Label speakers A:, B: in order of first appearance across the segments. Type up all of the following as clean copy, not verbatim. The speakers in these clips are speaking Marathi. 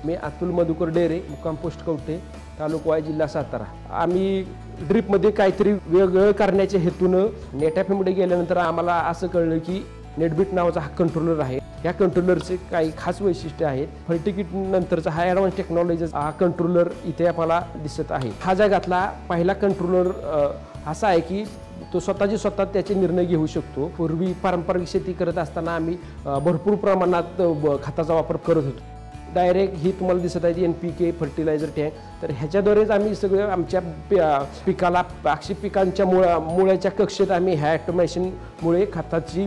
A: मी अतुल मधुकर डेरे, मुक्काम पोस्ट कवठे, तालुका वाई, जिल्हा सातारा। आम्ही ड्रीपमध्ये काहीतरी वेगळं करण्याच्या हेतूनं नेटॅफमध्ये गेल्यानंतर आम्हाला असं कळलं की नेटबीट नावाचा हा कंट्रोलर आहे। या कंट्रोलरचे काही खास वैशिष्ट्य आहेत। फलटिकीट नंतरचा हा ॲडव्हान्स टेक्नॉलॉजीचा हा कंट्रोलर इथे आपल्याला दिसत आहे। हा जगातला पहिला कंट्रोलर असा आहे की तो स्वतः त्याचे निर्णय घेऊ शकतो। पूर्वी पारंपरिक शेती करत असताना आम्ही भरपूर प्रमाणात खताचा वापर करत होतो। डायरेक्ट ही तुम्हाला दिसत आहे NPK फर्टिलायझर टँक, तर ह्याच्याद्वारेच आम्ही सगळं आमच्या पिकाला पाक्षी पिकांच्या मुळाच्या कक्षेत आम्ही ह्या ॲटोमेशनमुळे खताची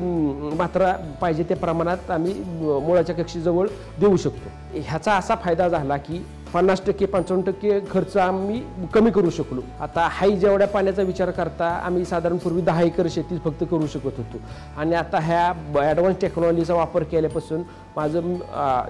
A: मात्रा पाहिजे त्या प्रमाणात आम्ही मुळाच्या कक्षेजवळ देऊ शकतो। ह्याचा असा फायदा झाला की 50% 55% खर्च आम्ही कमी करू शकलो। आता हाई जेवढ्या पाण्याचा विचार करता आम्ही साधारण पूर्वी 10 एकर शेती फक्त करू शकत होतो आणि आता ह्या ॲडव्हान्स टेक्नॉलॉजीचा वापर केल्यापासून माझं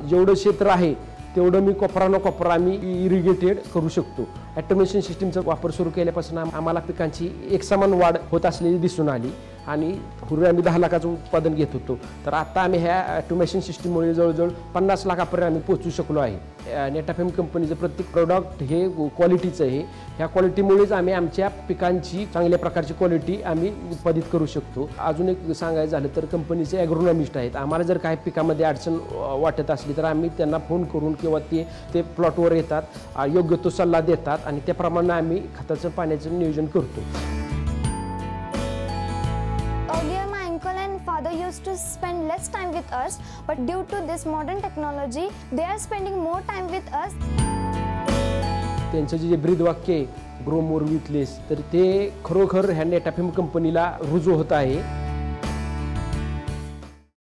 A: जेवढं क्षेत्र आहे तेवढं मी कोपरा आम्ही इरिगेटेड करू शकतो। ॲटोमेशन सिस्टीमचा वापर सुरू केल्यापासून आम्हाला पिकांची एकसमान वाढ होत असलेली दिसून आली आणि पूर्वी आम्ही 10 लाखाचं उत्पादन घेत होतो, तर आता आम्ही ह्या ॲटोमेशन सिस्टीममुळे जवळजवळ 50 लाखापर्यंत आम्ही पोहोचू शकलो आहे। नेटाफेम कंपनीचं प्रत्येक प्रोडक्ट हे क्वालिटीचं आहे। ह्या क्वालिटीमुळेच आम्ही आमच्या पिकांची चांगल्या प्रकारची क्वालिटी आम्ही उत्पादित करू शकतो। अजून एक सांगायचं झालं तर कंपनीचे ॲग्रोनॉमिस्ट आहेत। आम्हाला जर काही पिकामध्ये अडचण वाटत असली तर आम्ही त्यांना फोन करून किंवा ते प्लॉटवर येतात, योग्य तो सल्ला देतात आणि त्याप्रमाणे आम्ही खताचं पाण्याचं नियोजन करतो।
B: Earlier, my uncle and father used to spend less time with us, but due to this modern technology, they are spending more time with us.
A: त्यांचं जे ब्रीदवाक्य आहे, ग्रो मोर विथ लेस, तर ते खरोखर ह्या नेटाफेम कंपनीला रुजू होत आहे।